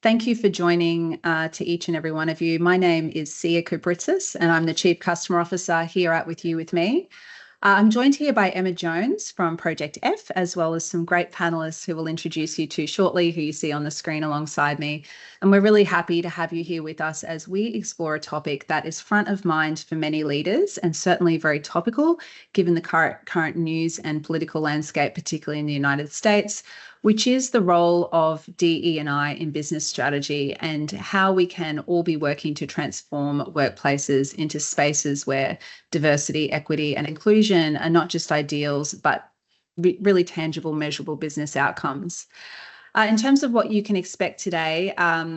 Thank you for joining to each and every one of you. My name is Sia Kubritzis, and I'm the Chief Customer Officer here at WithYouWithMe. I'm joined here by Emma Jones from Project F, as well as some great panellists who will introduce you to shortly, who you see on the screen alongside me. And we're really happy to have you here with us as we explore a topic that is front of mind for many leaders and certainly very topical, given the current news and political landscape, particularly in the United States, which is the role of DE&I in business strategy and how we can all be working to transform workplaces into spaces where diversity, equity, and inclusion are not just ideals, but really tangible, measurable business outcomes. In terms of what you can expect today,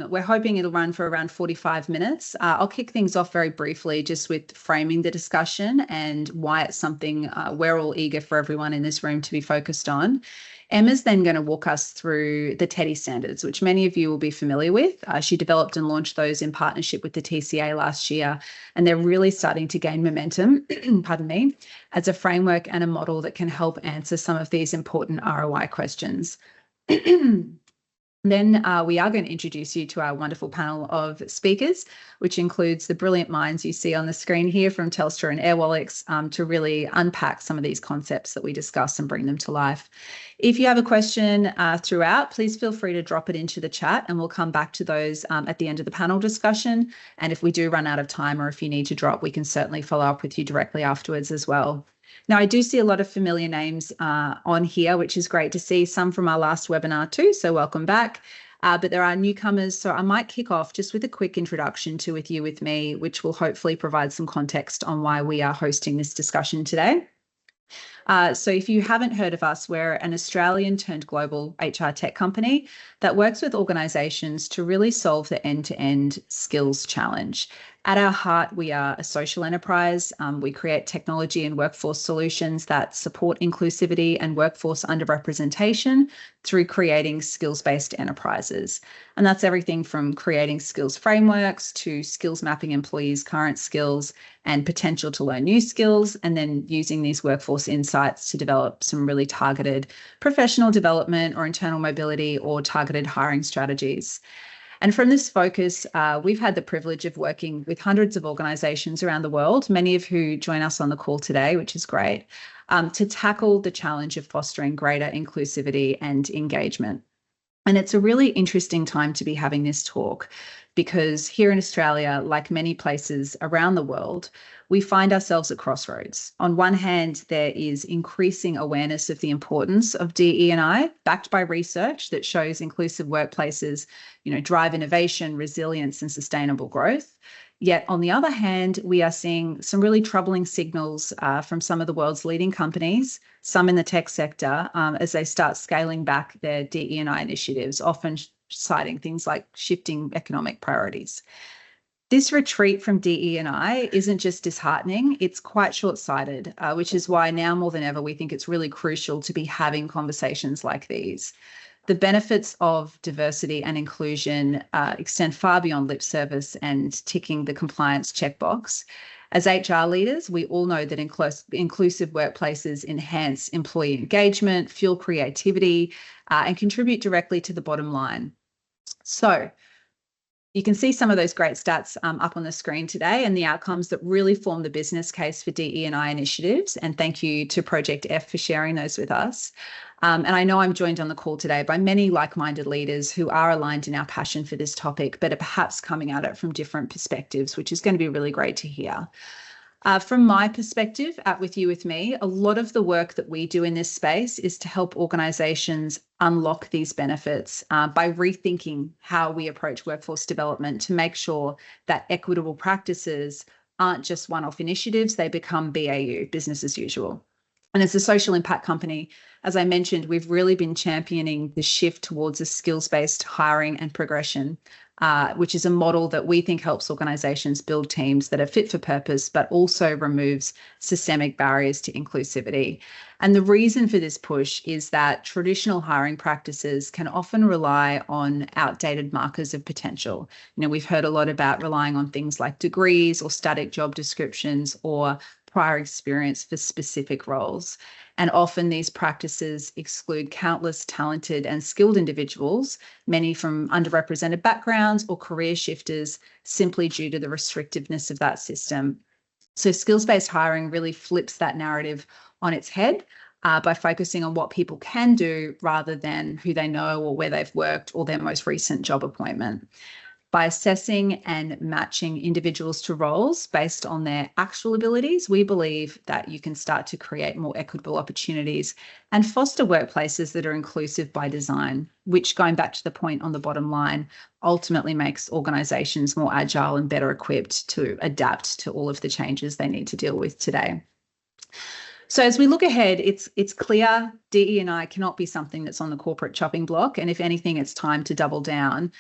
we're hoping it'll run for around 45 minutes. I'll kick things off very briefly just with framing the discussion and why it's something we're all eager for everyone in this room to be focused on. Emma's then going to walk us through the T-EDI Standards, which many of you will be familiar with. She developed and launched those in partnership with the TCA last year, and they're really starting to gain momentum, pardon me, as a framework and a model that can help answer some of these important ROI questions. Then we are going to introduce you to our wonderful panel of speakers, which includes the brilliant minds you see on the screen here from Telstra and Airwallex to really unpack some of these concepts that we discuss and bring them to life. If you have a question throughout, please feel free to drop it into the chat and we'll come back to those at the end of the panel discussion. And if we do run out of time or if you need to drop, we can certainly follow up with you directly afterwards as well. Now, I do see a lot of familiar names on here, which is great to see, some from our last webinar too, so welcome back. But there are newcomers, so I might kick off just with a quick introduction to With You, With Me, which will hopefully provide some context on why we are hosting this discussion today. So if you haven't heard of us, we're an Australian turned global HR tech company that works with organisations to really solve the end-to-end skills challenge. At our heart, we are a social enterprise. We create technology and workforce solutions that support inclusivity and workforce underrepresentation through creating skills-based enterprises. And that's everything from creating skills frameworks to skills mapping employees' current skills and potential to learn new skills, and then using these workforce insights to develop some really targeted professional development or internal mobility or targeted hiring strategies. And from this focus, we've had the privilege of working with hundreds of organisations around the world, many of who join us on the call today, which is great, to tackle the challenge of fostering greater inclusivity and engagement. And it's a really interesting time to be having this talk because here in Australia, like many places around the world, we find ourselves at crossroads. On one hand, there is increasing awareness of the importance of DE&I, backed by research that shows inclusive workplaces, drive innovation, resilience, and sustainable growth. Yet on the other hand, we are seeing some really troubling signals from some of the world's leading companies, some in the tech sector, as they start scaling back their DE&I initiatives, often citing things like shifting economic priorities. This retreat from DE&I isn't just disheartening, it's quite short-sighted, which is why now more than ever, we think it's really crucial to be having conversations like these. The benefits of diversity and inclusion extend far beyond lip service and ticking the compliance checkbox. As HR leaders, we all know that inclusive workplaces enhance employee engagement, fuel creativity, and contribute directly to the bottom line. So you can see some of those great stats up on the screen today and the outcomes that really form the business case for DE&I initiatives. And thank you to Project F for sharing those with us. And I know I'm joined on the call today by many like-minded leaders who are aligned in our passion for this topic, but are perhaps coming at it from different perspectives, which is going to be really great to hear. From my perspective at With You, With Me, a lot of the work that we do in this space is to help organisations unlock these benefits by rethinking how we approach workforce development to make sure that equitable practices aren't just one-off initiatives, they become BAU, business as usual. And as a social impact company, as I mentioned, we've really been championing the shift towards a skills-based hiring and progression, which is a model that we think helps organisations build teams that are fit for purpose, but also removes systemic barriers to inclusivity. And the reason for this push is that traditional hiring practices can often rely on outdated markers of potential. We've heard a lot about relying on things like degrees or static job descriptions or prior experience for specific roles. And often these practices exclude countless talented and skilled individuals, many from underrepresented backgrounds or career shifters, simply due to the restrictiveness of that system. So skills-based hiring really flips that narrative on its head by focusing on what people can do rather than who they know or where they've worked or their most recent job appointment. By assessing and matching individuals to roles based on their actual abilities, we believe that you can start to create more equitable opportunities and foster workplaces that are inclusive by design, which, going back to the point on the bottom line, ultimately makes organisations more agile and better equipped to adapt to all of the changes they need to deal with today. So as we look ahead, it's clear DE&I cannot be something that's on the corporate chopping block. And if anything, it's time to double down,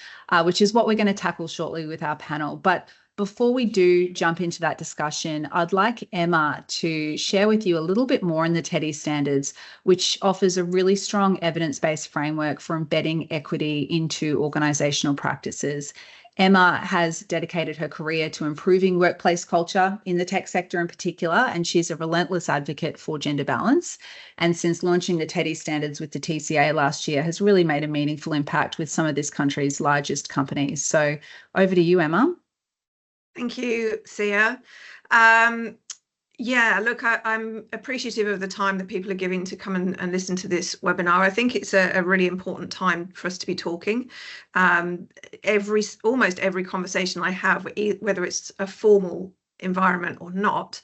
which is what we're going to tackle shortly with our panel. But before we do jump into that discussion, I'd like Emma to share with you a little bit more on the T-EDI Standards, which offers a really strong evidence-based framework for embedding equity into organisational practices. Emma has dedicated her career to improving workplace culture in the tech sector in particular, and she's a relentless advocate for gender balance. And since launching the T-EDI Standards with the TCA last year, has really made a meaningful impact with some of this country's largest companies. So over to you, Emma. Thank you, Sia. Yeah, look, I'm appreciative of the time that people are giving to come and listen to this webinar. I think it's a really important time for us to be talking. Almost every conversation I have, whether it's a formal environment or not,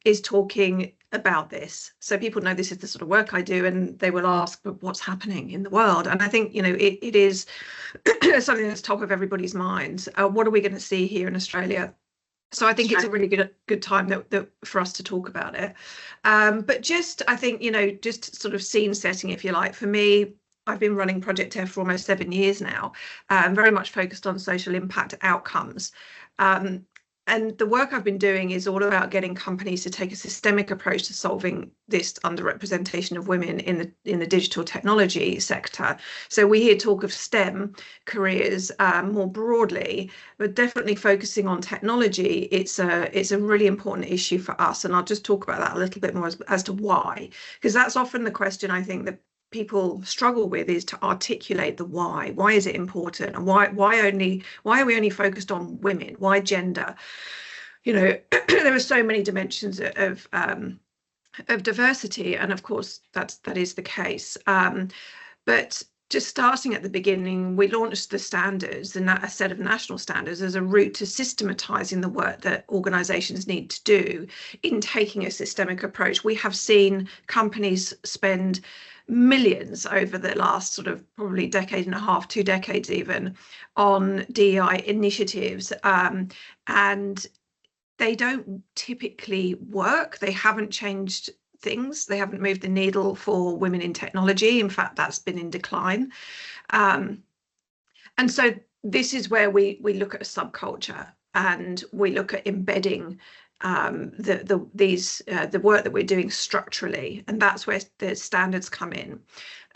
is talking about this. So people know this is the sort of work I do, and they will ask, but what's happening in the world? And I think, it is something that's top of everybody's minds. What are we going to see here in Australia? So I think it's a really good time that for us to talk about it. But I think, just sort of scene setting, if you like. For me, I've been running Project F for almost 7 years now, very much focused on social impact outcomes. And the work I've been doing is all about getting companies to take a systemic approach to solving this underrepresentation of women in the digital technology sector. So we hear talk of STEM careers more broadly, but definitely focusing on technology. It's a really important issue for us, and I'll just talk about that a little bit more as to why, because that's often the question I think that people struggle with, is to articulate the why. Why is it important, and why are we only focused on women? Why gender? There are so many dimensions of diversity, and of course that is the case. But just starting at the beginning, we launched the standards and a set of national standards as a route to systematising the work that organisations need to do in taking a systemic approach. We have seen companies spend millions over the last sort of probably decade and a half, 2 decades even, on DEI initiatives, and they don't typically work. They haven't changed things. They haven't moved the needle for women in technology. In fact, that's been in decline. And so this is where we look at a subculture, and we look at embedding the work that we're doing structurally, and that's where the standards come in.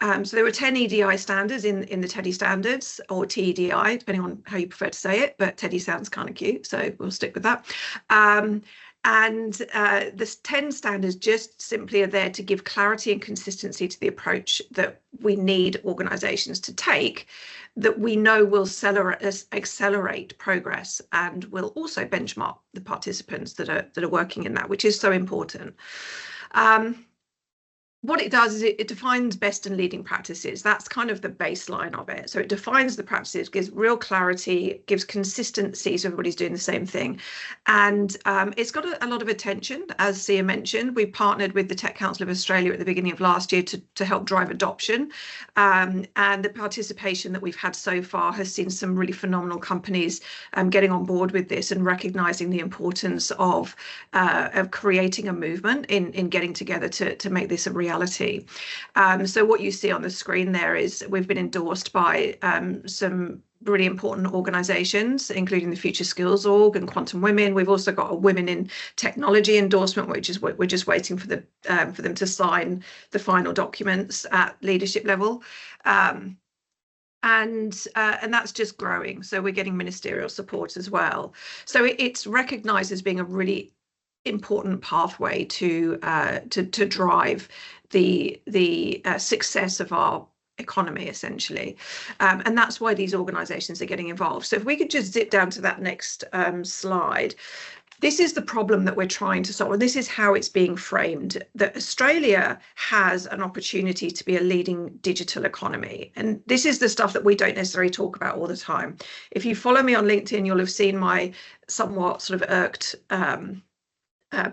So there were 10 EDI standards in the T-EDI Standards, or T-EDI, depending on how you prefer to say it, but T-EDI sounds kind of cute, so we'll stick with that. And the 10 standards just simply are there to give clarity and consistency to the approach that we need organisations to take, that we know will accelerate progress and will also benchmark the participants that are working in that, which is so important. What it does is it defines best and leading practices. That's kind of the baseline of it. So it defines the practices, gives real clarity, gives consistency, so everybody's doing the same thing. And it's got a lot of attention, as Sia mentioned. We partnered with the Tech Council of Australia at the beginning of last year to help drive adoption. And the participation that we've had so far has seen some really phenomenal companies getting on board with this and recognising the importance of creating a movement in getting together to make this a reality. So what you see on the screen there is we've been endorsed by some really important organisations, including the Future Skills Org and Quantum Women. We've also got a Women in Technology endorsement, which is we're just waiting for them to sign the final documents at leadership level. And that's just growing. So we're getting ministerial support as well. So it's recognised as being a really important pathway to drive the success of our economy, essentially. And that's why these organisations are getting involved. So if we could just zip down to that next slide. This is the problem that we're trying to solve, and this is how it's being framed, that Australia has an opportunity to be a leading digital economy. And this is the stuff that we don't necessarily talk about all the time. If you follow me on LinkedIn, you'll have seen my somewhat sort of irked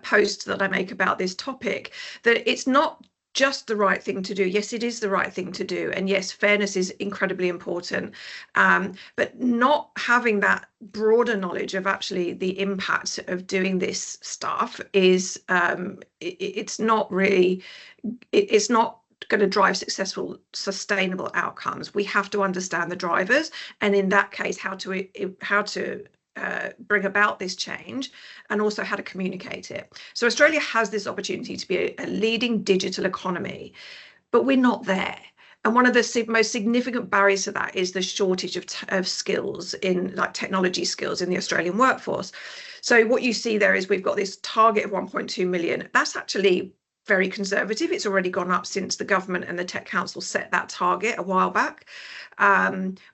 post that I make about this topic, that it's not just the right thing to do. Yes, it is the right thing to do. And yes, fairness is incredibly important. But not having that broader knowledge of actually the impact of doing this stuff is, it's not really, it's not going to drive successful, sustainable outcomes. We have to understand the drivers, and in that case, how to bring about this change, and also how to communicate it. So Australia has this opportunity to be a leading digital economy, but we're not there. And one of the most significant barriers to that is the shortage of skills, in like technology skills, in the Australian workforce. So what you see there is we've got this target of 1.2 million. That's actually very conservative. It's already gone up since the government and the Tech Council set that target a while back.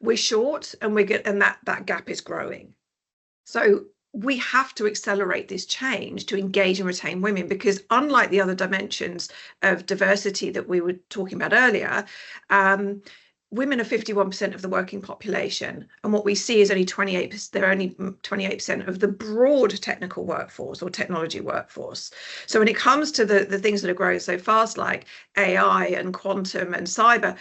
We're short, and that gap is growing. So we have to accelerate this change to engage and retain women, because unlike the other dimensions of diversity that we were talking about earlier, women are 51% of the working population. And what we see is only 28%, they're only 28% of the broad technical workforce or technology workforce. So when it comes to the things that are growing so fast, like AI and quantum and cyber,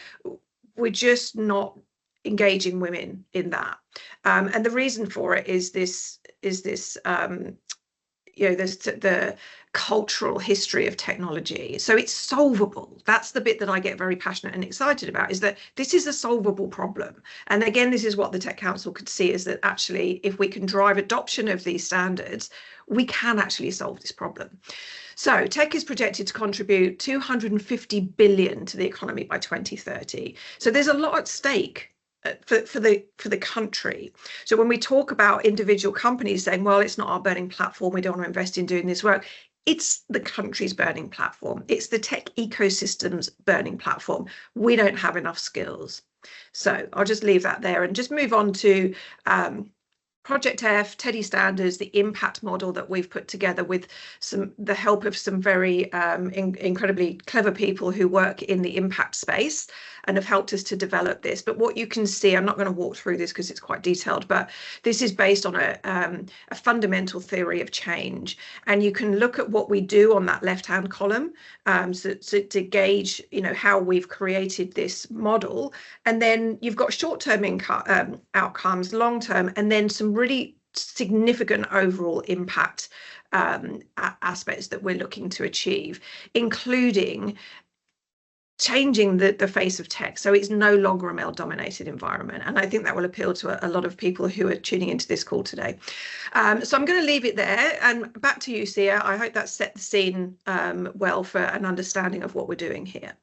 we're just not engaging women in that. And the reason for it is this the cultural history of technology. So it's solvable. That's the bit that I get very passionate and excited about, is that this is a solvable problem. And again, this is what the Tech Council could see, is that actually, if we can drive adoption of these standards, we can actually solve this problem. So tech is projected to contribute 250 billion to the economy by 2030. So there's a lot at stake for the country. So when we talk about individual companies saying, well, it's not our burning platform, we don't want to invest in doing this work, it's the country's burning platform. It's the tech ecosystem's burning platform. We don't have enough skills. So I'll just leave that there and just move on to Project F, T-EDI Standards, the impact model that we've put together with the help of some very incredibly clever people who work in the impact space and have helped us to develop this. But what you can see, I'm not going to walk through this because it's quite detailed, but this is based on a fundamental theory of change. And you can look at what we do on that left-hand column so to gauge, how we've created this model. And then you've got short-term outcomes, long-term, and then some really significant overall impact aspects that we're looking to achieve, including changing the face of tech, so it's no longer a male-dominated environment. And I think that will appeal to a lot of people who are tuning into this call today. So I'm going to leave it there, and back to you, Sia. I hope that set the scene well for an understanding of what we're doing here.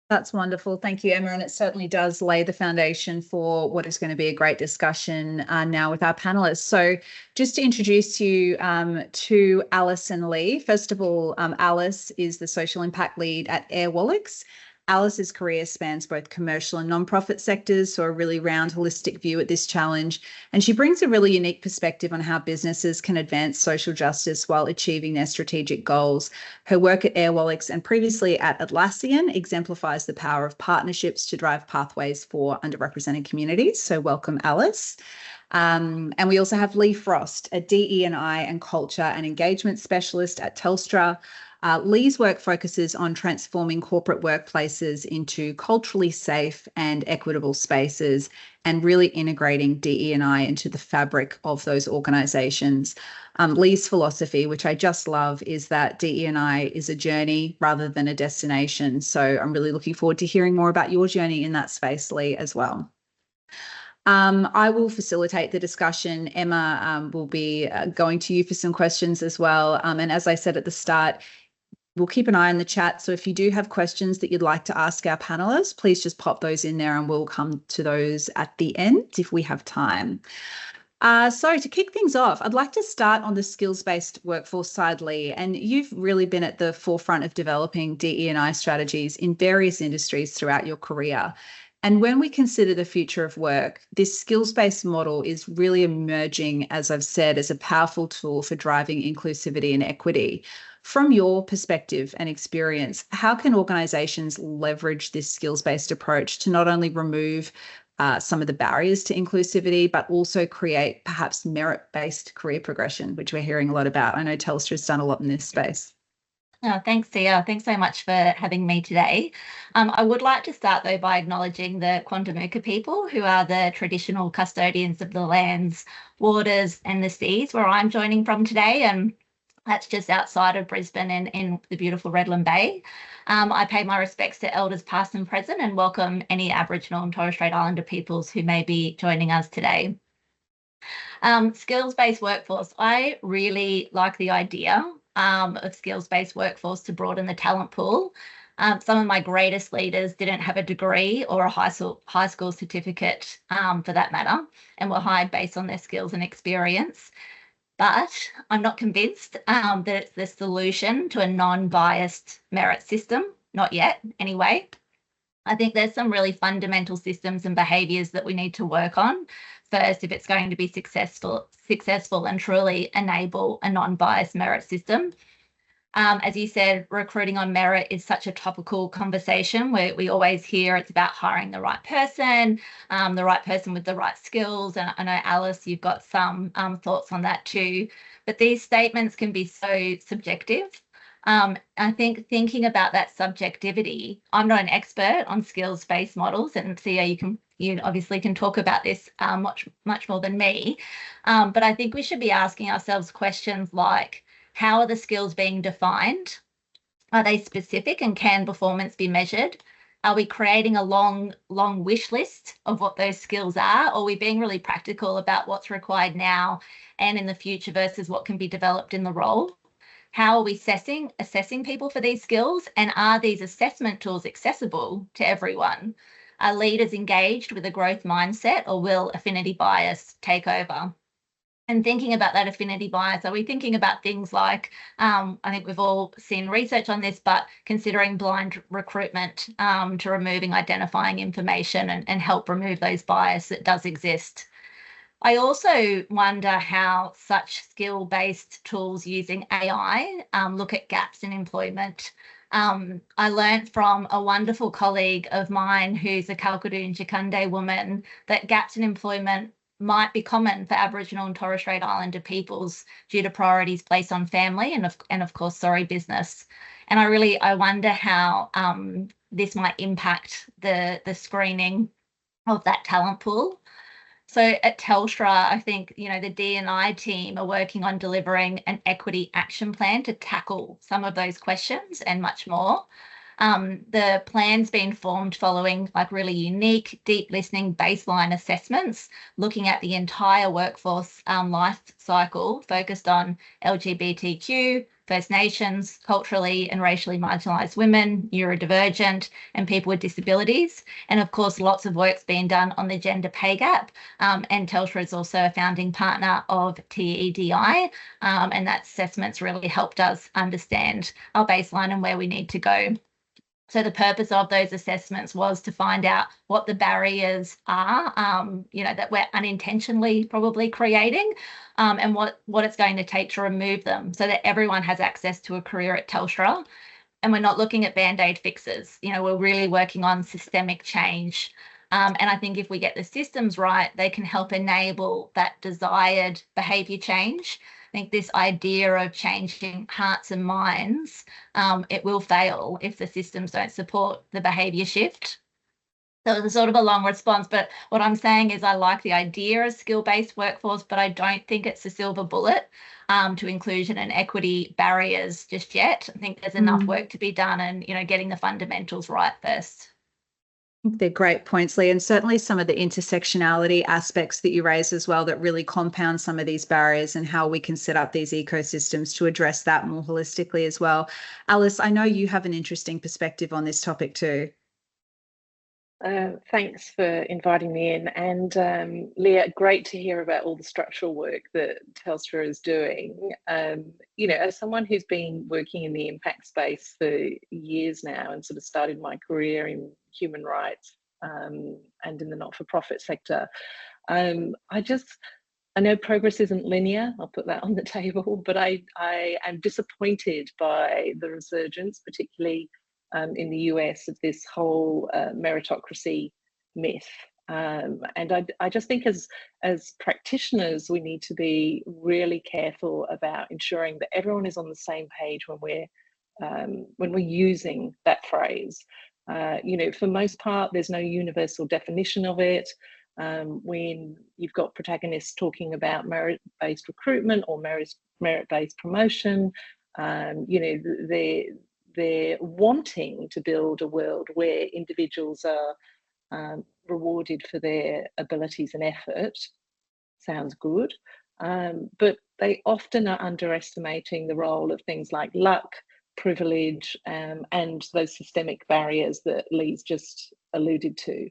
That's wonderful. Thank you, Emma. And it certainly does lay the foundation for what is going to be a great discussion now with our panelists. So just to introduce you to Alice and Lee. First of all, Alice is the social impact lead at Airwallex. Alice's career spans both commercial and non-profit sectors, so a really round, holistic view at this challenge. And she brings a really unique perspective on how businesses can advance social justice while achieving their strategic goals. Her work at Airwallex and previously at Atlassian exemplifies the power of partnerships to drive pathways for underrepresented communities. So welcome, Alice. And we also have Lee Frost, a DE&I and culture and engagement specialist at Telstra. Lee's work focuses on transforming corporate workplaces into culturally safe and equitable spaces and really integrating DE&I into the fabric of those organisations. Lee's philosophy, which I just love, is that DE&I is a journey rather than a destination. So I'm really looking forward to hearing more about your journey in that space, Lee, as well. I will facilitate the discussion. Emma will be going to you for some questions as well. And as I said at the start, we'll keep an eye on the chat. So if you do have questions that you'd like to ask our panelists, please just pop those in there and we'll come to those at the end if we have time. So to kick things off, I'd like to start on the skills-based workforce side, Lee, and you've really been at the forefront of developing DE&I strategies in various industries throughout your career. And when we consider the future of work, this skills-based model is really emerging, as I've said, as a powerful tool for driving inclusivity and equity. From your perspective and experience, how can organisations leverage this skills-based approach to not only remove some of the barriers to inclusivity, but also create perhaps merit-based career progression, which we're hearing a lot about? I know Telstra has done a lot in this space. Oh, thanks, Sia. Thanks so much for having me today. I would like to start, though, by acknowledging the Quandamooka people, who are the traditional custodians of the lands, waters and the seas where I'm joining from today, and that's just outside of Brisbane in the beautiful Redland Bay. I pay my respects to elders past and present and welcome any Aboriginal and Torres Strait Islander peoples who may be joining us today. Skills-based workforce. I really like the idea of skills-based workforce to broaden the talent pool. Some of my greatest leaders didn't have a degree or a high school certificate for that matter, and were hired based on their skills and experience. But I'm not convinced that it's the solution to a non-biased merit system, not yet anyway. I think there's some really fundamental systems and behaviours that we need to work on first if it's going to be successful and truly enable a non-biased merit system. As you said, recruiting on merit is such a topical conversation where we always hear it's about hiring the right person with the right skills. And I know, Alice, you've got some thoughts on that too. But these statements can be so subjective. I think thinking about that subjectivity, I'm not an expert on skills-based models, and Sia, you obviously can talk about this much more than me. But I think we should be asking ourselves questions like, how are the skills being defined? Are they specific and can performance be measured? Are we creating a long wish list of what those skills are? Or are we being really practical about what's required now and in the future versus what can be developed in the role? How are we assessing people for these skills? And are these assessment tools accessible to everyone? Are leaders engaged with a growth mindset, or will affinity bias take over? And thinking about that affinity bias, are we thinking about things like, I think we've all seen research on this, but considering blind recruitment to removing identifying information and help remove those bias that does exist. I also wonder how such skill-based tools using AI look at gaps in employment. I learned from a wonderful colleague of mine who's a Kalkadoon Jakunde woman that gaps in employment might be common for Aboriginal and Torres Strait Islander peoples due to priorities placed on family and of course, business. And I wonder how this might impact the screening of that talent pool. So at Telstra, I think, the D&I team are working on delivering an equity action plan to tackle some of those questions and much more. The plan's been formed following really unique, deep listening baseline assessments, looking at the entire workforce life cycle focused on LGBTQ, First Nations, culturally and racially marginalised women, neurodivergent and people with disabilities. And of course, lots of work's been done on the gender pay gap. And Telstra is also a founding partner of T-EDI. And that assessment's really helped us understand our baseline and where we need to go. So the purpose of those assessments was to find out what the barriers are, that we're unintentionally probably creating, and what it's going to take to remove them so that everyone has access to a career at Telstra. And we're not looking at Band-Aid fixes. We're really working on systemic change. And I think if we get the systems right, they can help enable that desired behaviour change. I think this idea of changing hearts and minds, it will fail if the systems don't support the behaviour shift. So it's sort of a long response, but what I'm saying is I like the idea of skill-based workforce, but I don't think it's a silver bullet to inclusion and equity barriers just yet. I think there's enough work to be done and, getting the fundamentals right first. They're great points, Lee, and certainly some of the intersectionality aspects that you raise as well that really compound some of these barriers and how we can set up these ecosystems to address that more holistically as well. Alice, I know you have an interesting perspective on this topic too. Thanks for inviting me in. And Leah, great to hear about all the structural work that Telstra is doing. You know, as someone who's been working in the impact space for years now and sort of started my career in human rights and in the not-for-profit sector, I know progress isn't linear, I'll put that on the table, but I am disappointed by the resurgence, particularly in the US, of this whole meritocracy myth. And I just think as practitioners, we need to be really careful about ensuring that everyone is on the same page when we're using that phrase. You know, for most part, there's no universal definition of it. When you've got protagonists talking about merit-based recruitment or merit-based promotion, you know, they're wanting to build a world where individuals are rewarded for their abilities and effort. Sounds good, but they often are underestimating the role of things like luck, privilege, and those systemic barriers that Lee's just alluded to.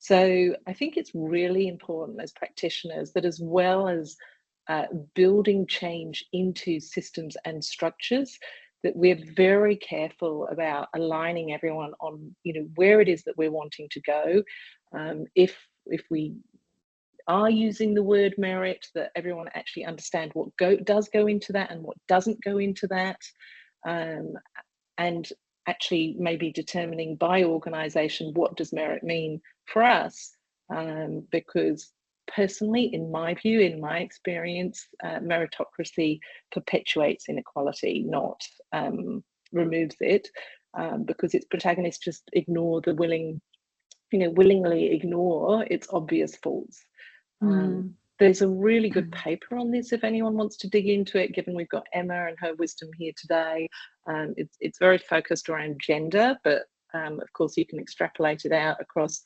So I think it's really important as practitioners that, as well as building change into systems and structures, that we're very careful about aligning everyone on, you know, where it is that we're wanting to go. If we are using the word merit, that everyone actually understand what does go into that and what doesn't go into that, and actually maybe determining by organisation what does merit mean for us, because personally, in my view, in my experience, meritocracy perpetuates inequality, not removes it, because its protagonists just ignore the willingly ignore its obvious faults. There's a really good paper on this if anyone wants to dig into it, given we've got Emma and her wisdom here today. It's very focused around gender, but of course you can extrapolate it out across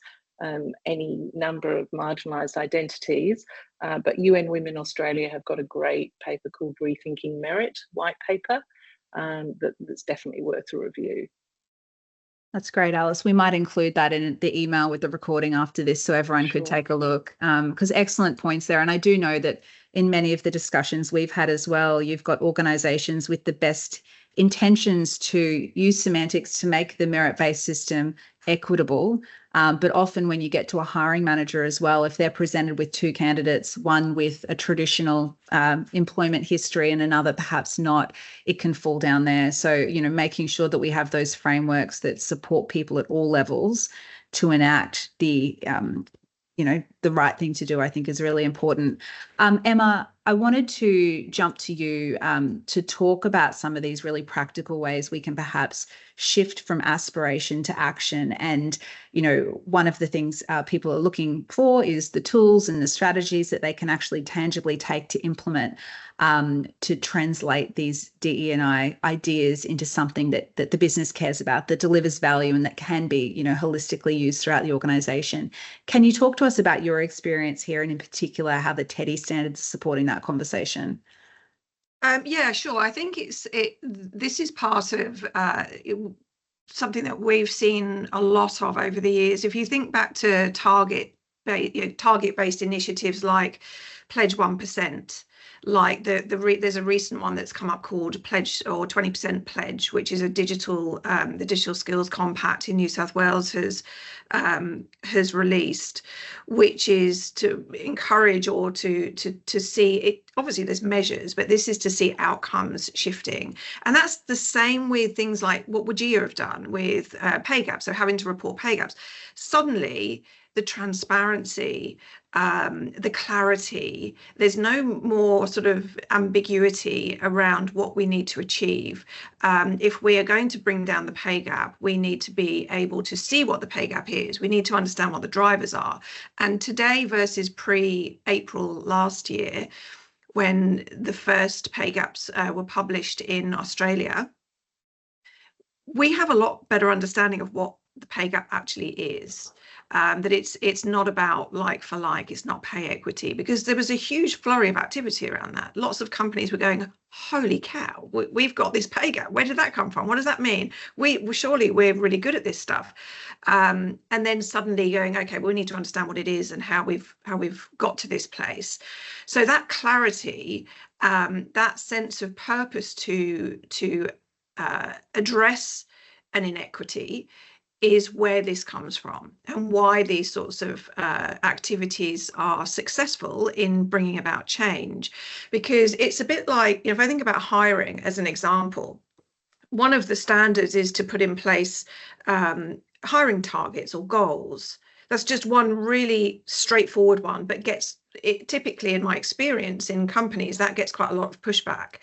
any number of marginalised identities. But UN Women Australia have got a great paper called Rethinking Merit, white paper, that's definitely worth a review. That's great, Alice. We might include that in the email with the recording after this so everyone could take a look, because excellent points there. And I do know that in many of the discussions we've had as well, you've got organisations with the best intentions to use semantics to make the merit-based system equitable. But often when you get to a hiring manager as well, if they're presented with two candidates, one with a traditional employment history and another perhaps not, it can fall down there. So, you know, making sure that we have those frameworks that support people at all levels to enact the, you know, the right thing to do, I think is really important. Emma, I wanted to jump to you to talk about some of these really practical ways we can perhaps shift from aspiration to action. And, you know, one of the things people are looking for is the tools and the strategies that they can actually tangibly take to implement to translate these DE&I ideas into something that the business cares about, that delivers value and that can be, you know, holistically used throughout the organisation. Can you talk to us about your experience here, and in particular how the T-EDI Standards are supporting that conversation? Yeah, sure. I think this is part of something that we've seen a lot of over the years. If you think back to target-based initiatives like Pledge 1%, like there's a recent one that's come up called Pledge or 20% Pledge, which is a the Digital Skills Compact in New South Wales has released, which is to encourage or to see it. Obviously there's measures, but this is to see outcomes shifting. And that's the same with things like what WithYou have done with pay gaps, so having to report pay gaps. Suddenly the transparency, the clarity, there's no more sort of ambiguity around what we need to achieve. If we are going to bring down the pay gap, we need to be able to see what the pay gap is. We need to understand what the drivers are. And today versus pre-April last year, when the first pay gaps were published in Australia, we have a lot better understanding of what the pay gap actually is. That it's not about like for like, it's not pay equity, because there was a huge flurry of activity around that. Lots of companies were going, holy cow, we've got this pay gap. Where did that come from? What does that mean? Surely we're really good at this stuff. And then suddenly going, okay, we need to understand what it is and how we've got to this place. So that clarity, that sense of purpose to address an inequity is where this comes from, and why these sorts of activities are successful in bringing about change. Because it's a bit like, if I think about hiring as an example, one of the standards is to put in place hiring targets or goals. That's just one really straightforward one, but gets it typically, in my experience in companies, that gets quite a lot of pushback.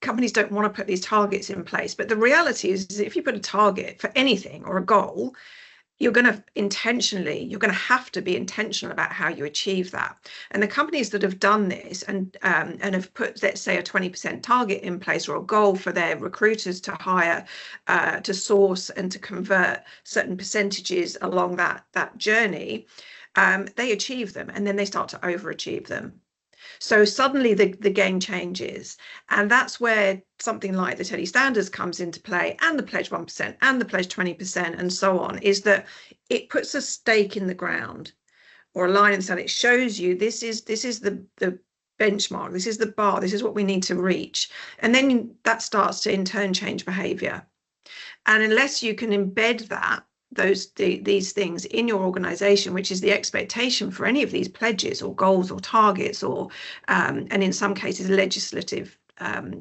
Companies don't want to put these targets in place, but the reality is if you put a target for anything or a goal, you're going to have to be intentional about how you achieve that. And the companies that have done this and have put, let's say, a 20% target in place, or a goal for their recruiters to hire, to source and to convert certain percentages along that journey, they achieve them, and then they start to overachieve them. So suddenly the game changes, and that's where something like the T-EDI Standards comes into play, and the Pledge 1% and the Pledge 20% and so on, is that it puts a stake in the ground, or a line in the sand. It shows you this is the benchmark, this is the bar, this is what we need to reach, and then that starts to in turn change behaviour. And unless you can embed these things in your organization, which is the expectation for any of these pledges or goals or targets, or and in some cases legislative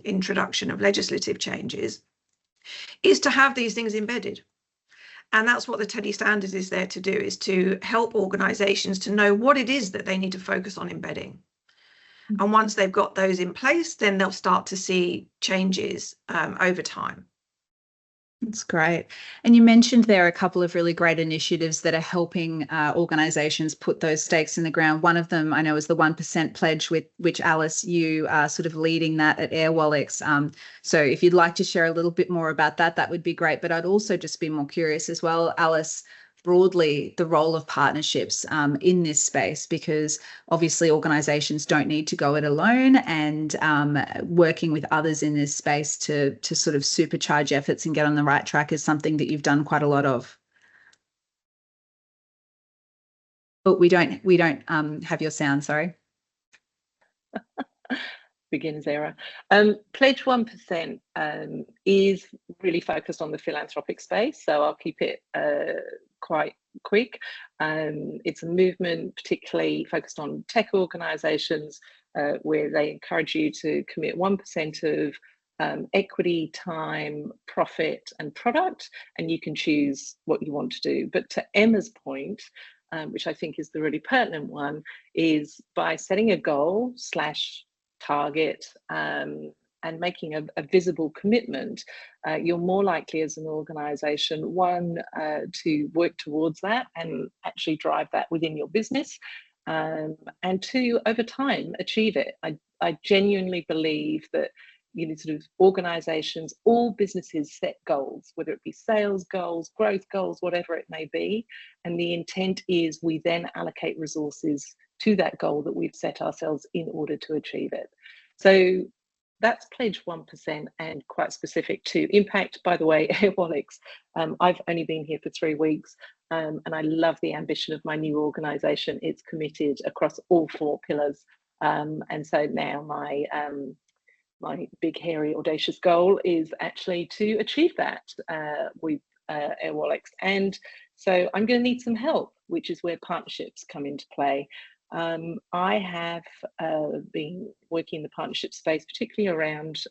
introduction of legislative changes, is to have these things embedded. And that's what the T-EDI Standards is there to do, is to help organizations to know what it is that they need to focus on embedding. And once they've got those in place, then they'll start to see changes over time. That's great. And you mentioned there are a couple of really great initiatives that are helping organisations put those stakes in the ground. One of them I know is the 1% pledge, with which, Alice, you are sort of leading that at Airwallex. So if you'd like to share a little bit more about that, that would be great. But I'd also just be more curious as well, Alice, broadly the role of partnerships in this space, because obviously organisations don't need to go it alone, and working with others in this space to sort of supercharge efforts and get on the right track is something that you've done quite a lot of. But we don't have your sound, sorry. Beginner's error. Pledge 1% is really focused on the philanthropic space, so I'll keep it quite quick. It's a movement particularly focused on tech organisations, where they encourage you to commit 1% of equity, time, profit and product, and you can choose what you want to do. But to Emma's point, which I think is the really pertinent one, is by setting a goal / target and making a visible commitment, you're more likely as an organisation, one, to work towards that and actually drive that within your business, and two, over time, achieve it. I genuinely believe that, you know, sort of organisations, all businesses set goals, whether it be sales goals, growth goals, whatever it may be, and the intent is we then allocate resources to that goal that we've set ourselves in order to achieve it. So that's Pledge 1%, and quite specific to impact. By the way, Airwallex, I've only been here for 3 weeks, and I love the ambition of my new organisation. It's committed across all 4 pillars, and so now my big, hairy, audacious goal is actually to achieve that with Airwallex. And so I'm going to need some help, which is where partnerships come into play. I have been working in the partnership space, particularly around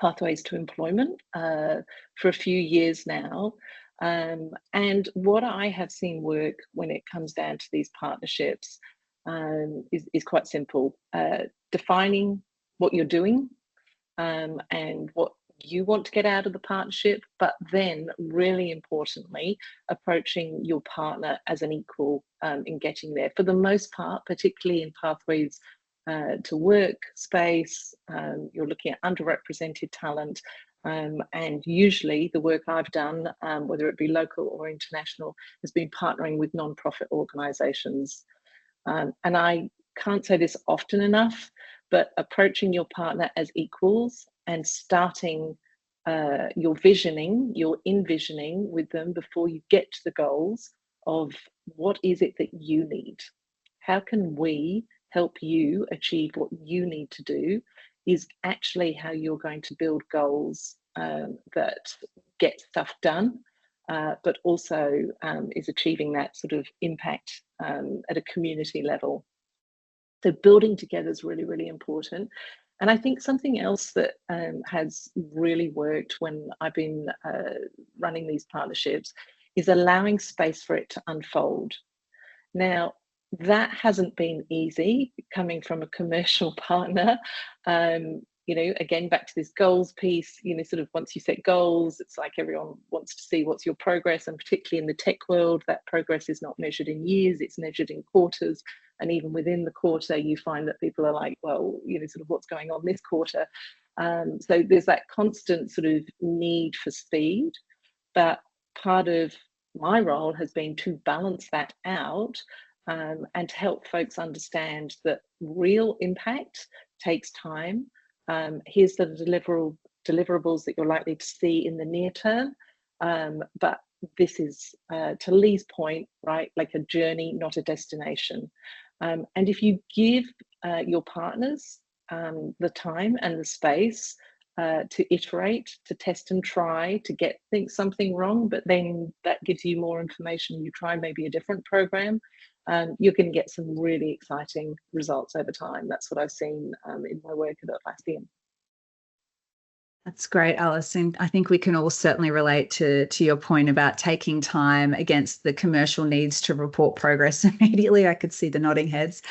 pathways to employment for a few years now. And what I have seen work when it comes down to these partnerships is quite simple. Defining what you're doing and what you want to get out of the partnership, but then really importantly, approaching your partner as an equal in getting there. For the most part, particularly in pathways to work space, you're looking at underrepresented talent. And usually the work I've done, whether it be local or international, has been partnering with non-profit organisations. And I can't say this often enough, but approaching your partner as equals and starting your envisioning with them before you get to the goals of what is it that you need? How can we help you achieve what you need to do is actually how you're going to build goals that get stuff done, but also is achieving that sort of impact at a community level. So building together is really, really important. And I think something else that has really worked when I've been running these partnerships is allowing space for it to unfold. Now, that hasn't been easy coming from a commercial partner. Again, back to this goals piece, sort of once you set goals, it's like everyone wants to see what's your progress. And particularly in the tech world, that progress is not measured in years, it's measured in quarters. And even within the quarter, you find that people are like, well, sort of what's going on this quarter. So there's that constant sort of need for speed. But part of my role has been to balance that out and to help folks understand that real impact takes time. Here's the deliverables that you're likely to see in the near term. But this is, to Lee's point, right, like a journey, not a destination. And if you give your partners the time and the space to iterate, to test and try, to get something wrong, but then that gives you more information, you try maybe a different program, you're going to get some really exciting results over time. That's what I've seen in my work at Atlassian. That's great, Alice. And I think we can all certainly relate to your point about taking time against the commercial needs to report progress immediately. I could see the nodding heads.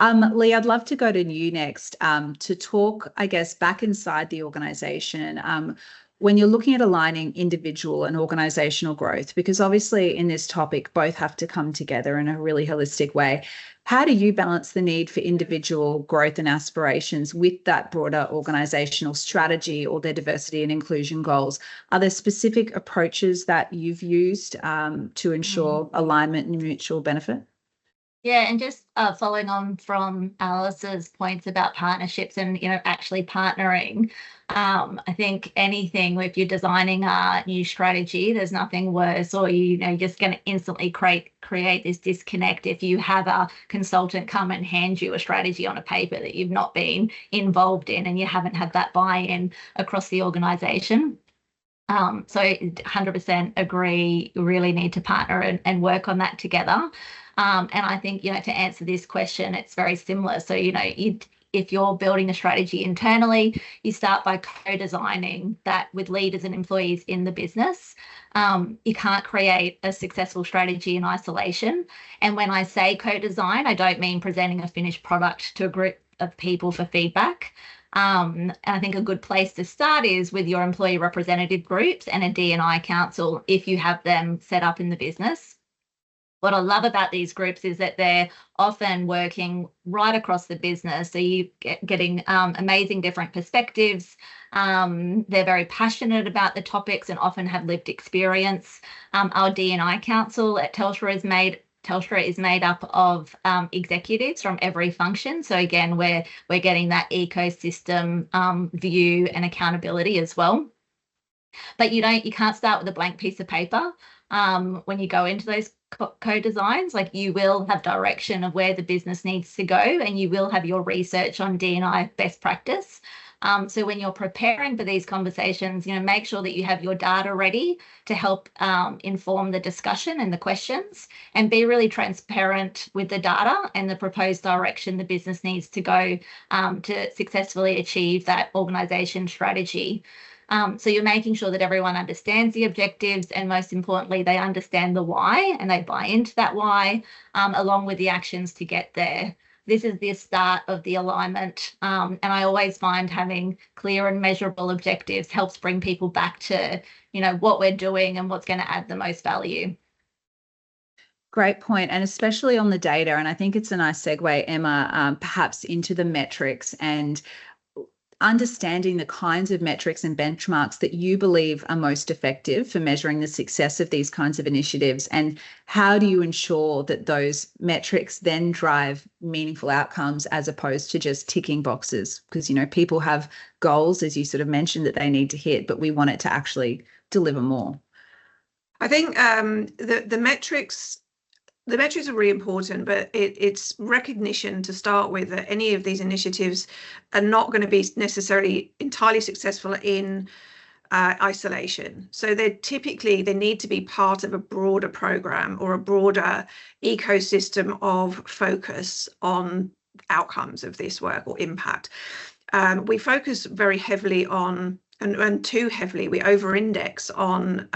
Lee, I'd love to go to you next to talk, I guess, back inside the organisation. When you're looking at aligning individual and organisational growth, because obviously in this topic, both have to come together in a really holistic way. How do you balance the need for individual growth and aspirations with that broader organisational strategy or their diversity and inclusion goals? Are there specific approaches that you've used to ensure alignment and mutual benefit? Yeah, and just following on from Alice's points about partnerships and, actually partnering, I think anything, if you're designing a new strategy, there's nothing worse, or just going to instantly create this disconnect if you have a consultant come and hand you a strategy on a paper that you've not been involved in and you haven't had that buy-in across the organisation. So 100% agree, you really need to partner and work on that together. And I think, to answer this question, it's very similar. So, if you're building a strategy internally, you start by co-designing that with leaders and employees in the business. You can't create a successful strategy in isolation. And when I say co-design, I don't mean presenting a finished product to a group of people for feedback. And I think a good place to start is with your employee representative groups and a D&I council if you have them set up in the business. What I love about these groups is that they're often working right across the business. So you're getting amazing different perspectives. They're very passionate about the topics and often have lived experience. Our D&I council at Telstra is made up of executives from every function. So again, we're getting that ecosystem view and accountability as well. But you can't start with a blank piece of paper when you go into those co-designs. Like, you will have direction of where the business needs to go, and you will have your research on D&I best practice. So when you're preparing for these conversations, make sure that you have your data ready to help inform the discussion and the questions, and be really transparent with the data and the proposed direction the business needs to go to successfully achieve that organisation strategy. So you're making sure that everyone understands the objectives, and most importantly, they understand the why and they buy into that why, along with the actions to get there. This is the start of the alignment. And I always find having clear and measurable objectives helps bring people back to, what we're doing and what's going to add the most value. Great point, and especially on the data. And I think it's a nice segue, Emma, perhaps into the metrics. And understanding the kinds of metrics and benchmarks that you believe are most effective for measuring the success of these kinds of initiatives, and how do you ensure that those metrics then drive meaningful outcomes as opposed to just ticking boxes? Because, people have goals, as you sort of mentioned, that they need to hit, but we want it to actually deliver more. I think the metrics are really important, but it's recognition to start with that any of these initiatives are not going to be necessarily entirely successful in isolation. So they need to be part of a broader program or a broader ecosystem of focus on outcomes of this work or impact. We focus very heavily on, and too heavily, we over-index on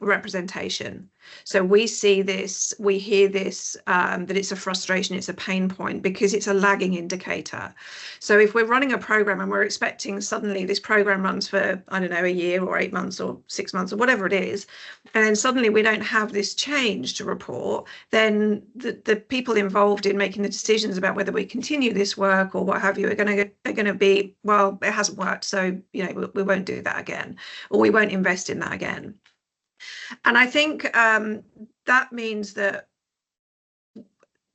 representation. So we see this, we hear this, that it's a frustration, it's a pain point, because it's a lagging indicator. So if we're running a program and we're expecting suddenly this program runs for, I don't know, a year or 8 months or 6 months or whatever it is, and then suddenly we don't have this change to report, then the people involved in making the decisions about whether we continue this work or what have you are going to be, well, it hasn't worked, so we won't do that again, or we won't invest in that again. And I think that means that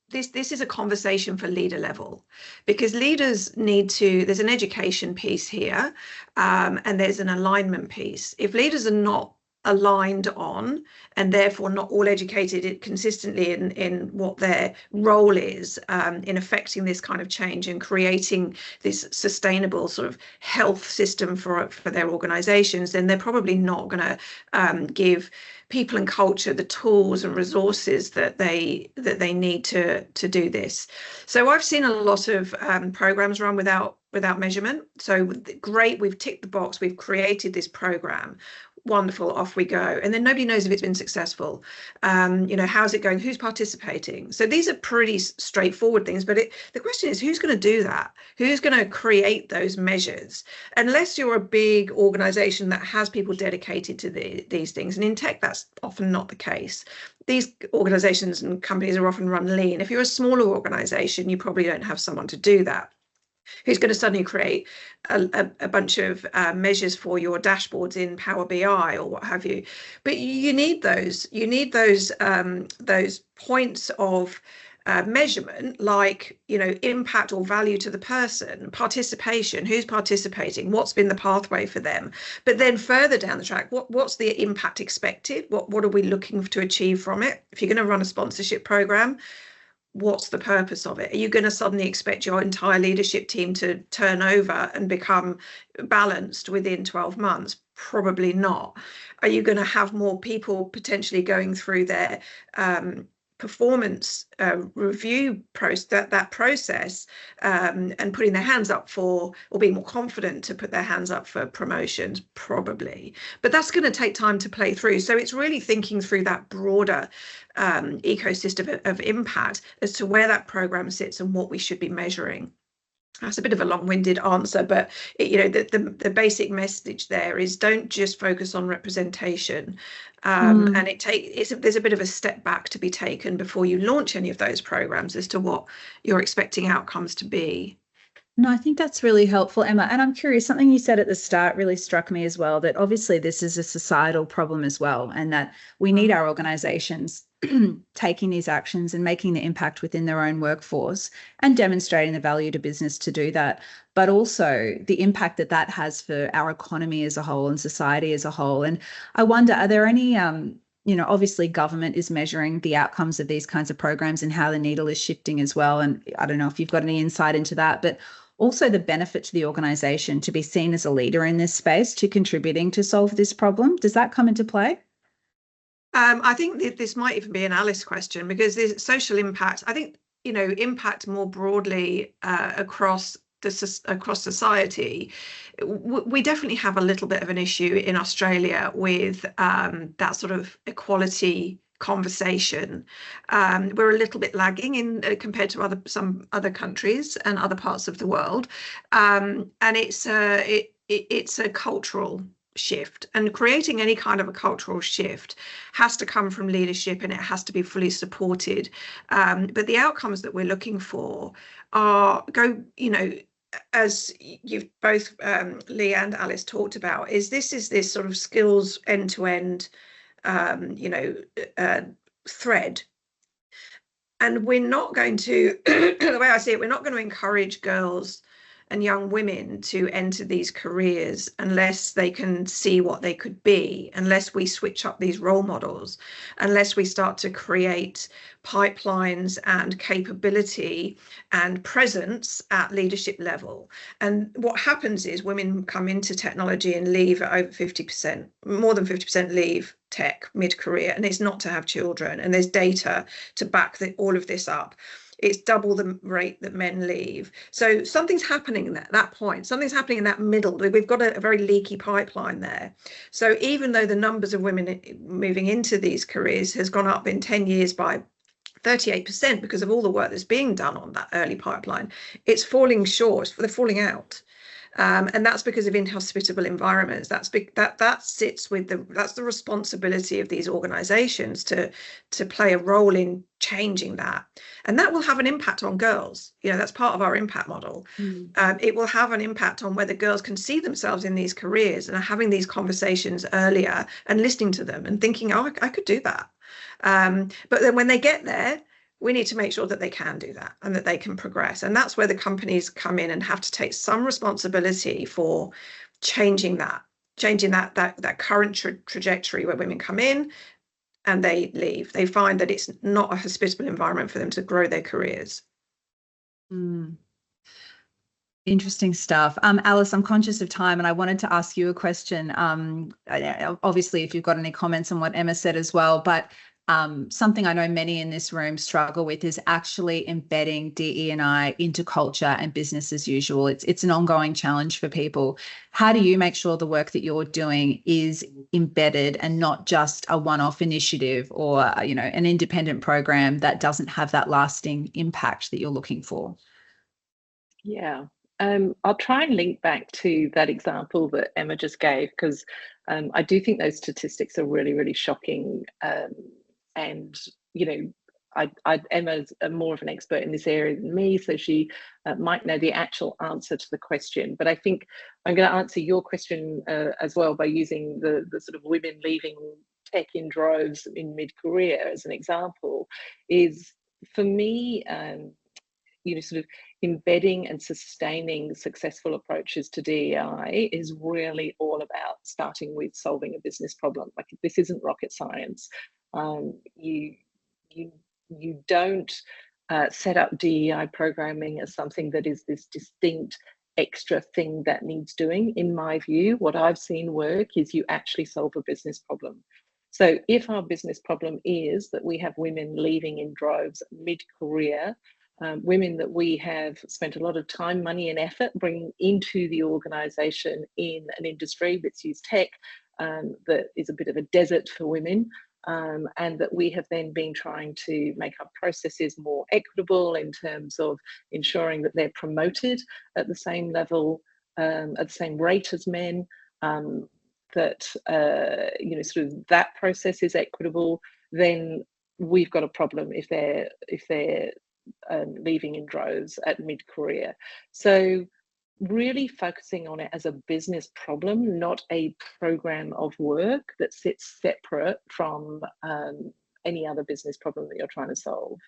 this is a conversation for leader level, because leaders need to, there's an education piece here, and there's an alignment piece. If leaders are not aligned on, and therefore not all educated consistently in what their role is in affecting this kind of change and creating this sustainable sort of health system for their organizations, then they're probably not going to give people and culture the tools and resources that they need to do this. So I've seen a lot of programs run without measurement. So great, we've ticked the box, we've created this program. Wonderful, off we go. And then nobody knows if it's been successful. How's it going? Who's participating? So these are pretty straightforward things, but the question is, who's going to do that? Who's going to create those measures? Unless you're a big organization that has people dedicated to these things. And in tech, that's often not the case. These organizations and companies are often run lean. If you're a smaller organization, you probably don't have someone to do that, who's going to suddenly create a bunch of measures for your dashboards in Power BI or what have you. But you need those. You need those points of measurement, like impact or value to the person, participation, who's participating, what's been the pathway for them. But then further down the track, what's the impact expected? What are we looking to achieve from it? If you're going to run a sponsorship program, what's the purpose of it? Are you going to suddenly expect your entire leadership team to turn over and become balanced within 12 months? Probably not. Are you going to have more people potentially going through their performance review process and putting their hands up for, or being more confident to put their hands up for promotions? Probably, but that's going to take time to play through. So it's really thinking through that broader ecosystem of impact as to where that program sits and what we should be measuring. That's a bit of a long-winded answer, but the basic message there is, don't just focus on representation, and there's a bit of a step back to be taken before you launch any of those programs as to what you're expecting outcomes to be. No, I think that's really helpful, Emma. And I'm curious, something you said at the start really struck me as well, that obviously this is a societal problem as well, and that we need our organisations taking these actions and making the impact within their own workforce and demonstrating the value to business to do that, but also the impact that has for our economy as a whole and society as a whole. And I wonder, are there any obviously government is measuring the outcomes of these kinds of programs and how the needle is shifting as well. And I don't know if you've got any insight into that, but also the benefit to the organisation to be seen as a leader in this space, to contributing to solve this problem. Does that come into play? I think this might even be an Alice question, because there's social impact. I think, impact more broadly across society. We definitely have a little bit of an issue in Australia with that sort of equality conversation. We're a little bit lagging in compared to some other countries and other parts of the world, and it's a cultural shift, and creating any kind of a cultural shift has to come from leadership, and it has to be fully supported. But the outcomes that we're looking for as you've both Lee and Alice talked about, is this sort of skills end-to-end thread. And we're not going to, the way I see it, we're not going to encourage girls and young women to enter these careers unless they can see what they could be, unless we switch up these role models, unless we start to create pipelines and capability and presence at leadership level. And what happens is women come into technology and leave at over 50%, more than 50% leave tech mid-career, and it's not to have children. And there's data to back all of this up. It's double the rate that men leave. So something's happening at that point. Something's happening in that middle. We've got a very leaky pipeline there. So even though the numbers of women moving into these careers has gone up in 10 years by 38% because of all the work that's being done on that early pipeline, it's falling short. They're falling out. And that's because of inhospitable environments. That sits with that's the responsibility of these organisations to play a role in changing that, and that will have an impact on girls. That's part of our impact model. It will have an impact on whether girls can see themselves in these careers and are having these conversations earlier and listening to them and thinking, oh, I could do that. But then when they get there, we need to make sure that they can do that and that they can progress. And that's where the companies come in and have to take some responsibility for changing that current trajectory where women come in and they leave. They find that it's not a hospitable environment for them to grow their careers. Interesting stuff. Alice, I'm conscious of time and I wanted to ask you a question. Obviously, if you've got any comments on what Emma said as well, but something I know many in this room struggle with is actually embedding DE&I into culture and business as usual. It's an ongoing challenge for people. How do you make sure the work that you're doing is embedded and not just a one-off initiative or an independent program that doesn't have that lasting impact that you're looking for? Yeah. I'll try and link back to that example that Emma just gave, because I do think those statistics are really, really shocking. And Emma's more of an expert in this area than me, so she might know the actual answer to the question. But I think I'm going to answer your question as well by using the sort of women leaving tech in droves in mid-career as an example. Is for me, sort of embedding and sustaining successful approaches to DEI is really all about starting with solving a business problem. Like, this isn't rocket science. You don't set up DEI programming as something that is this distinct extra thing that needs doing. In my view, what I've seen work is you actually solve a business problem. So if our business problem is that we have women leaving in droves mid-career, women that we have spent a lot of time, money and effort bringing into the organisation in an industry that's used tech, that is a bit of a desert for women, and that we have then been trying to make our processes more equitable in terms of ensuring that they're promoted at the same level, at the same rate as men, that sort of that process is equitable, then we've got a problem if they're leaving in droves at mid-career. So really focusing on it as a business problem, not a program of work that sits separate from any other business problem that you're trying to solve.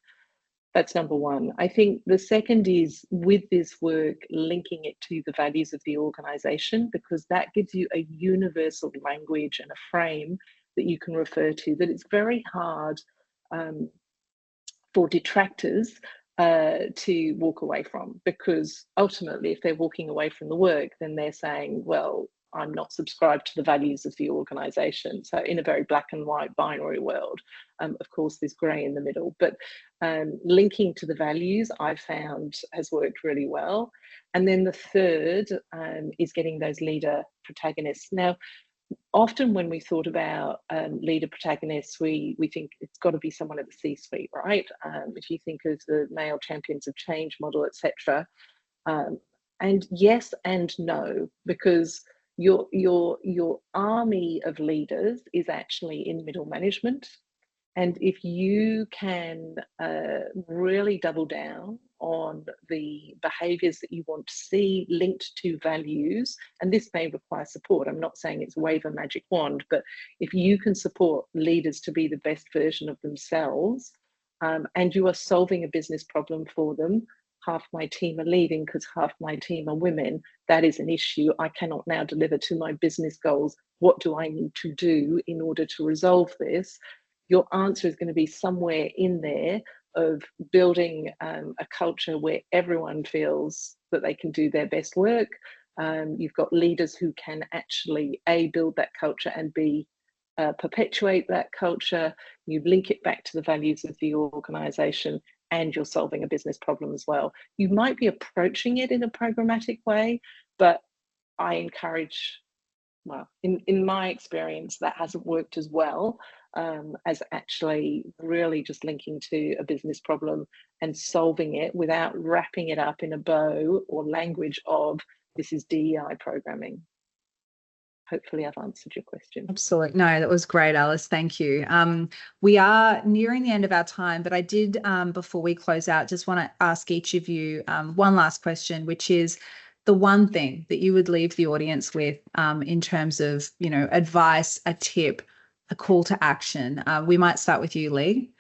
That's number one. I think the second is, with this work, linking it to the values of the organisation, because that gives you a universal language and a frame that you can refer to, that it's very hard for detractors to walk away from, because ultimately if they're walking away from the work, then they're saying, well, I'm not subscribed to the values of the organisation. So in a very black and white binary world, of course there's grey in the middle, but linking to the values I've found has worked really well. And then the third is getting those leader protagonists. Now, often when we thought about leader protagonists, we think it's got to be someone at the C-suite, right? If you think of the male champions of change model, etc. And yes and no, because your army of leaders is actually in middle management. And if you can really double down on the behaviours that you want to see linked to values, and this may require support. I'm not saying it's wave a magic wand, but if you can support leaders to be the best version of themselves, and you are solving a business problem for them, half my team are leaving because half my team are women, that is an issue. I cannot now deliver to my business goals. What do I need to do in order to resolve this? Your answer is going to be somewhere in there of building a culture where everyone feels that they can do their best work. You've got leaders who can actually A, build that culture, and B, perpetuate that culture. You link it back to the values of the organisation, and you're solving a business problem as well. You might be approaching it in a programmatic way, but I encourage, well, in my experience, that hasn't worked as well as actually really just linking to a business problem and solving it without wrapping it up in a bow or language of this is DEI programming. Hopefully I've answered your question. Absolutely. No, that was great, Alice. Thank you. We are nearing the end of our time, but I did, before we close out, just want to ask each of you one last question, which is the one thing that you would leave the audience with in terms of, you know, advice, a tip, a call to action. We might start with you, Lee.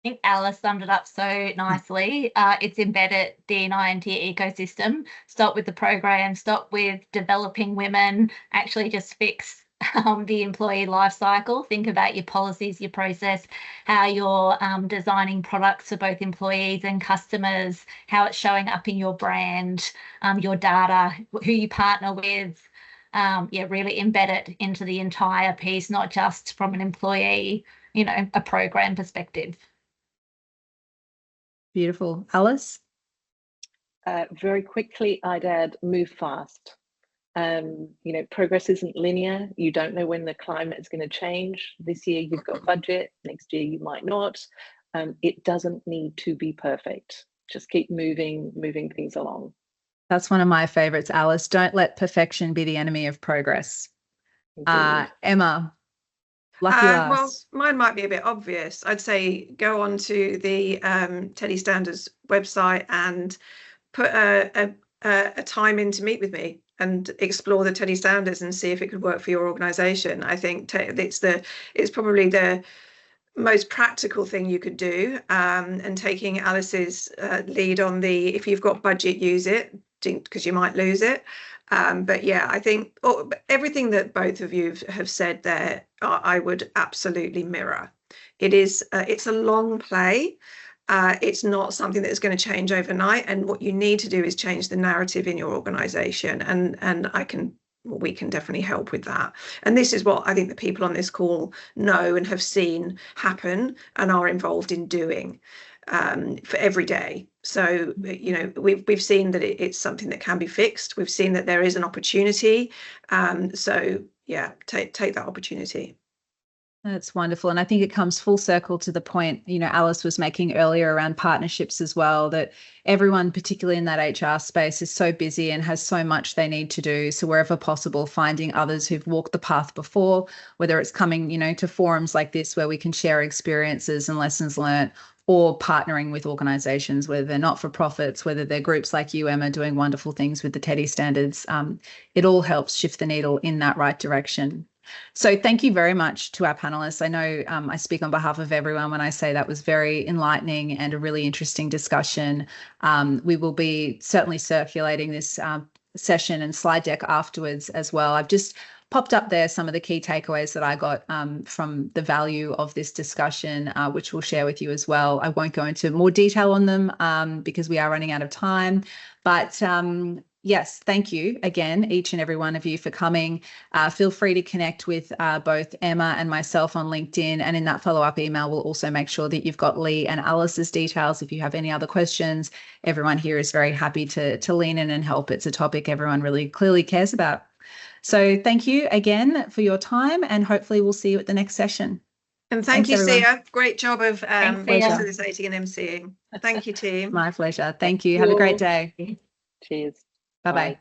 I think Alice summed it up so nicely. It's embedded D&I into your ecosystem. Stop with the program, stop with developing women, actually just fix the employee life cycle. Think about your policies, your process, how you're designing products for both employees and customers, how it's showing up in your brand, your data, who you partner with. Really embed it into the entire piece, not just from an employee, you know, a program perspective. Beautiful. Alice? Very quickly, I'd add move fast. You know, progress isn't linear. You don't know when the climate is going to change. This year you've got budget, next year you might not. It doesn't need to be perfect. Just keep moving things along. That's one of my favorites, Alice. Don't let perfection be the enemy of progress. Emma, lucky last. Well, mine might be a bit obvious. I'd say go on to the TEDI Standards website and put a time in to meet with me and explore the TEDI Standards and see if it could work for your organisation. I think it's probably the most practical thing you could do, and taking Alice's lead on the if you've got budget, use it, because you might lose it. But yeah, I think everything that both of you have said there, I would absolutely mirror. It's a long play. It's not something that is going to change overnight, and what you need to do is change the narrative in your organisation, and we can definitely help with that. And this is what I think the people on this call know and have seen happen and are involved in doing for every day. So, you know, we've seen that it's something that can be fixed. We've seen that there is an opportunity. So yeah, take that opportunity. That's wonderful. And I think it comes full circle to the point, you know, Alice was making earlier around partnerships as well, that everyone, particularly in that HR space, is so busy and has so much they need to do. So wherever possible, finding others who've walked the path before, whether it's coming, you know, to forums like this where we can share experiences and lessons learned, or partnering with organisations, whether they're not-for-profits, whether they're groups like you, Emma, doing wonderful things with the TEDI Standards. It all helps shift the needle in that right direction. So thank you very much to our panelists. I know I speak on behalf of everyone when I say that was very enlightening and a really interesting discussion. We will be certainly circulating this session and slide deck afterwards as well. I've just popped up there some of the key takeaways that I got from the value of this discussion, which we'll share with you as well. I won't go into more detail on them because we are running out of time, but yes, thank you again, each and every one of you, for coming. Feel free to connect with both Emma and myself on LinkedIn, and in that follow-up email, we'll also make sure that you've got Lee and Alice's details if you have any other questions. Everyone here is very happy to lean in and help. It's a topic everyone really clearly cares about. So thank you again for your time, and hopefully we'll see you at the next session. And thank you, Sia. Great job of facilitating and emceeing. Thank you, team. My pleasure. Thank you. Have a great day. Cheers. Bye-bye.